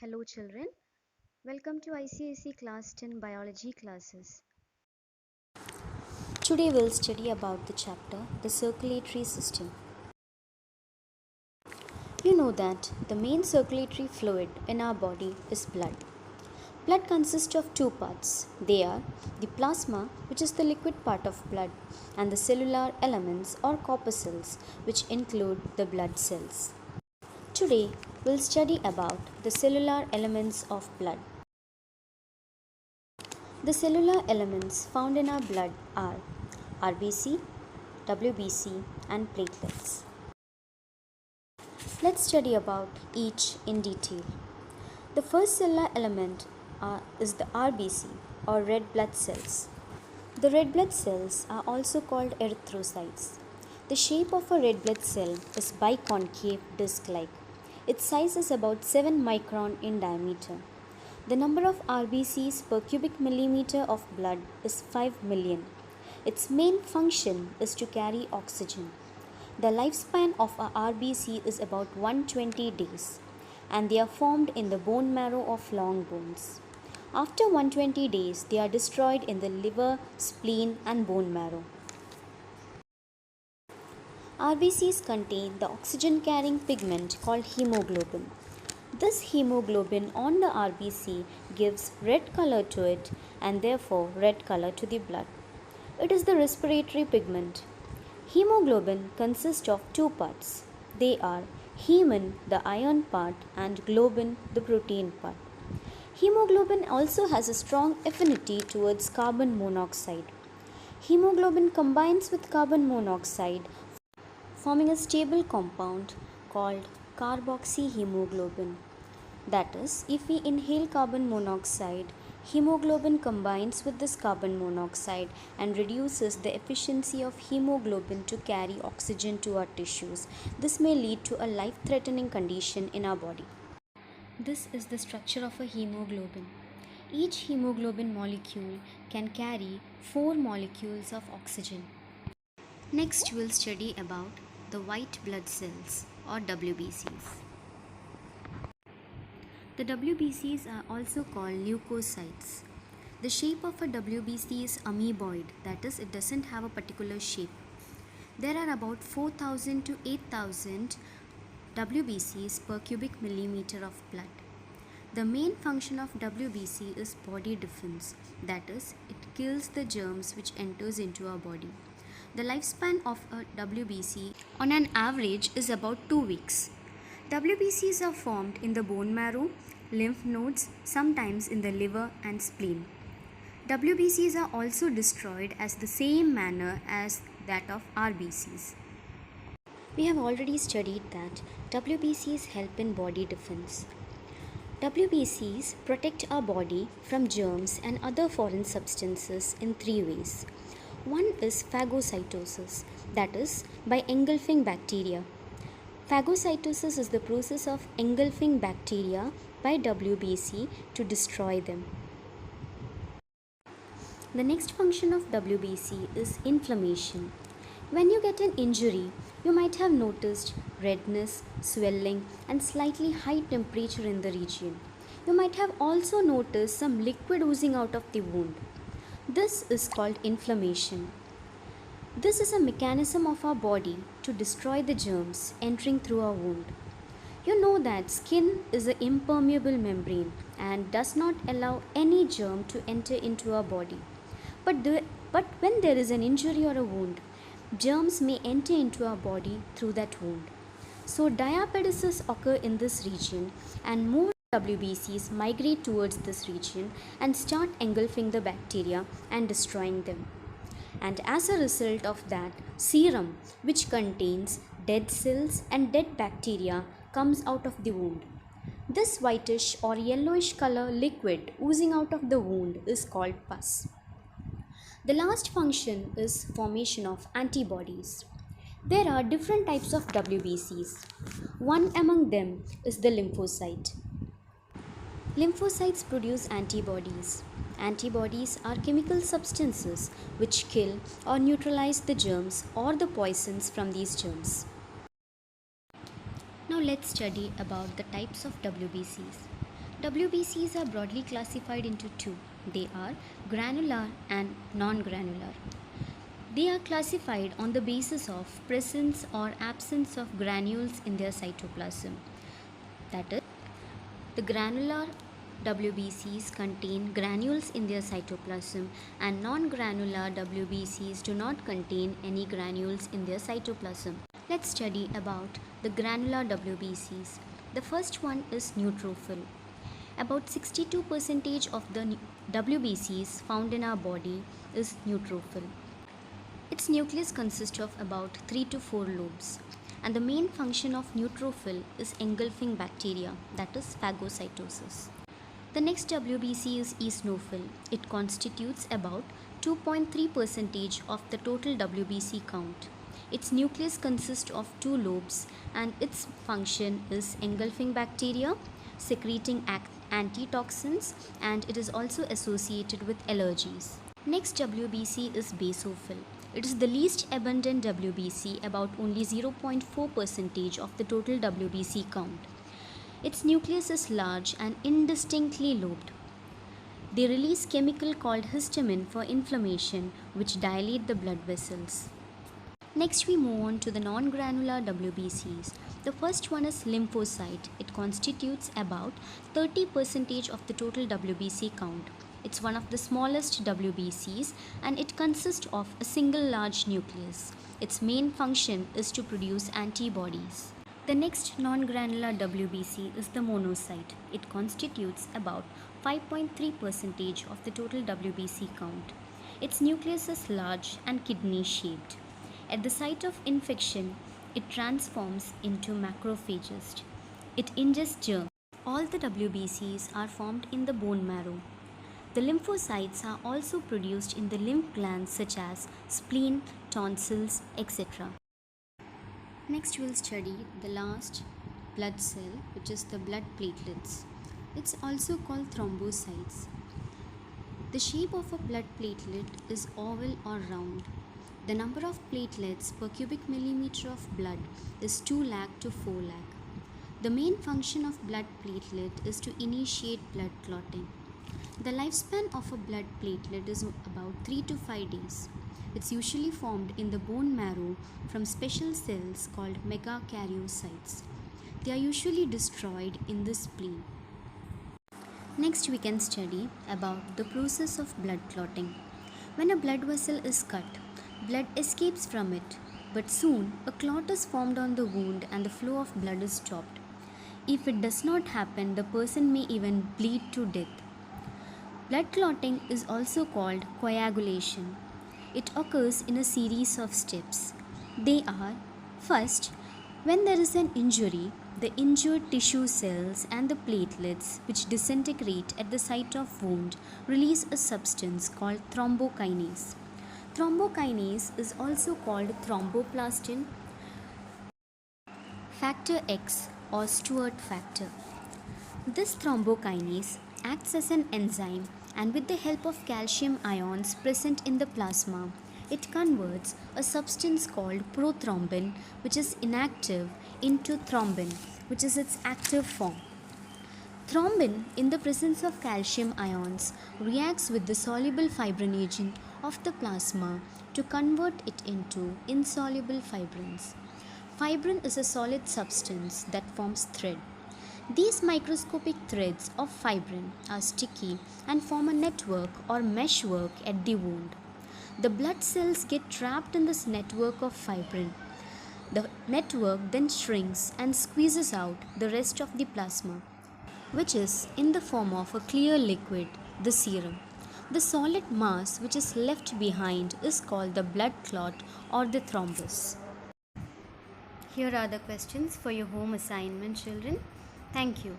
Hello children, welcome to ICIC Class 10 Biology classes. Today we'll study about the chapter The Circulatory System. You know that the main circulatory fluid in our body is blood. Blood consists of two parts. They are the plasma, which is the liquid part of blood, and the cellular elements or corpuscles, which include the blood cells. Today we'll study about the cellular elements of blood. The cellular elements found in our blood are RBC, WBC, and platelets. Let's study about each in detail. The first cellular element is the RBC or red blood cells. The red blood cells are also called erythrocytes. The shape of a red blood cell is biconcave disc-like. Its size is about 7 micron in diameter. The number of RBCs per cubic millimeter of blood is 5 million. Its main function is to carry oxygen. The lifespan of a RBC is about 120 days, and they are formed in the bone marrow of long bones. After 120 days, they are destroyed in the liver, spleen, and bone marrow. RBCs contain the oxygen-carrying pigment called hemoglobin. This hemoglobin on the RBC gives red color to it and therefore red color to the blood. It is the respiratory pigment. Hemoglobin consists of two parts. They are hemin, the iron part, and globin, the protein part. Hemoglobin also has a strong affinity towards carbon monoxide. Hemoglobin combines with carbon monoxide, forming a stable compound called carboxyhemoglobin. That is, if we inhale carbon monoxide, hemoglobin combines with this carbon monoxide and reduces the efficiency of hemoglobin to carry oxygen to our tissues. This may lead to a life-threatening condition in our body. This is the structure of a hemoglobin. Each hemoglobin molecule can carry 4 molecules of oxygen. Next, we'll study about the white blood cells or WBCs. The WBCs are also called leukocytes. The shape of a WBC is amoeboid, that is, it doesn't have a particular shape. There are about 4,000 to 8,000 WBCs per cubic millimeter of blood. The main function of WBC is body defense, that is, it kills the germs which enters into our body. The lifespan of a WBC on an average is about 2 weeks. WBCs are formed in the bone marrow, lymph nodes, sometimes in the liver and spleen. WBCs are also destroyed as the same manner as that of RBCs. We have already studied that WBCs help in body defense. WBCs protect our body from germs and other foreign substances in 3 ways. One is phagocytosis, that is, by engulfing bacteria. Phagocytosis is the process of engulfing bacteria by WBC to destroy them. The next function of WBC is inflammation. When you get an injury, you might have noticed redness, swelling, and slightly high temperature in the region. You might have also noticed some liquid oozing out of the wound. This is called inflammation. This is a mechanism of our body to destroy the germs entering through our wound. You know that skin is an impermeable membrane and does not allow any germ to enter into our body. But when there is an injury or a wound, germs may enter into our body through that wound. So diapedesis occur in this region and more WBCs migrate towards this region and start engulfing the bacteria and destroying them. And as a result of that, serum, which contains dead cells and dead bacteria, comes out of the wound. This whitish or yellowish color liquid oozing out of the wound is called pus. The last function is formation of antibodies. There are different types of WBCs. One among them is the lymphocyte. Lymphocytes produce antibodies. Antibodies are chemical substances which kill or neutralize the germs or the poisons from these germs. Now let's study about the types of WBCs. WBCs are broadly classified into two. They are granular and non-granular. They are classified on the basis of presence or absence of granules in their cytoplasm. That is, the granular WBCs contain granules in their cytoplasm and non-granular WBCs do not contain any granules in their cytoplasm. Let's study about the granular WBCs. The first one is neutrophil. About 62% of the WBCs found in our body is neutrophil. Its nucleus consists of about 3 to 4 lobes, and the main function of neutrophil is engulfing bacteria, that is phagocytosis. The next WBC is eosinophil. It constitutes about 2.3% of the total WBC count. Its nucleus consists of 2 lobes and its function is engulfing bacteria, secreting antitoxins, and it is also associated with allergies. Next WBC is basophil. It is the least abundant WBC, about only 0.4% of the total WBC count. Its nucleus is large and indistinctly lobed. They release chemical called histamine for inflammation, which dilate the blood vessels. Next we move on to the non-granular WBCs. The first one is lymphocyte. It constitutes about 30% of the total WBC count. It's one of the smallest WBCs and it consists of a single large nucleus. Its main function is to produce antibodies. The next non-granular WBC is the monocyte. It constitutes about 5.3% of the total WBC count. Its nucleus is large and kidney-shaped. At the site of infection, it transforms into macrophages. It ingests germs. All the WBCs are formed in the bone marrow. The lymphocytes are also produced in the lymph glands such as spleen, tonsils, etc. Next we'll study the last blood cell, which is the blood platelets. It's also called thrombocytes. The shape of a blood platelet is oval or round. The number of platelets per cubic millimeter of blood is 2 lakh to 4 lakh. The main function of blood platelet is to initiate blood clotting. The lifespan of a blood platelet is about 3 to 5 days. It's usually formed in the bone marrow from special cells called megakaryocytes. They are usually destroyed in the spleen. Next we can study about the process of blood clotting. When a blood vessel is cut, blood escapes from it, but soon a clot is formed on the wound and the flow of blood is stopped. If it does not happen, the person may even bleed to death. Blood clotting is also called coagulation. It occurs in a series of steps. They are: first, when there is an injury, the injured tissue cells and the platelets, which disintegrate at the site of wound, release a substance called thrombokinase. Thrombokinase is also called thromboplastin, factor X or Stuart factor. This thrombokinase acts as an enzyme, and with the help of calcium ions present in the plasma, it converts a substance called prothrombin, which is inactive, into thrombin, which is its active form. Thrombin, in the presence of calcium ions, reacts with the soluble fibrinogen of the plasma to convert it into insoluble fibrins. Fibrin is a solid substance that forms thread. These microscopic threads of fibrin are sticky and form a network or meshwork at the wound. The blood cells get trapped in this network of fibrin. The network then shrinks and squeezes out the rest of the plasma, which is in the form of a clear liquid, the serum. The solid mass which is left behind is called the blood clot or the thrombus. Here are the questions for your home assignment, children. Thank you.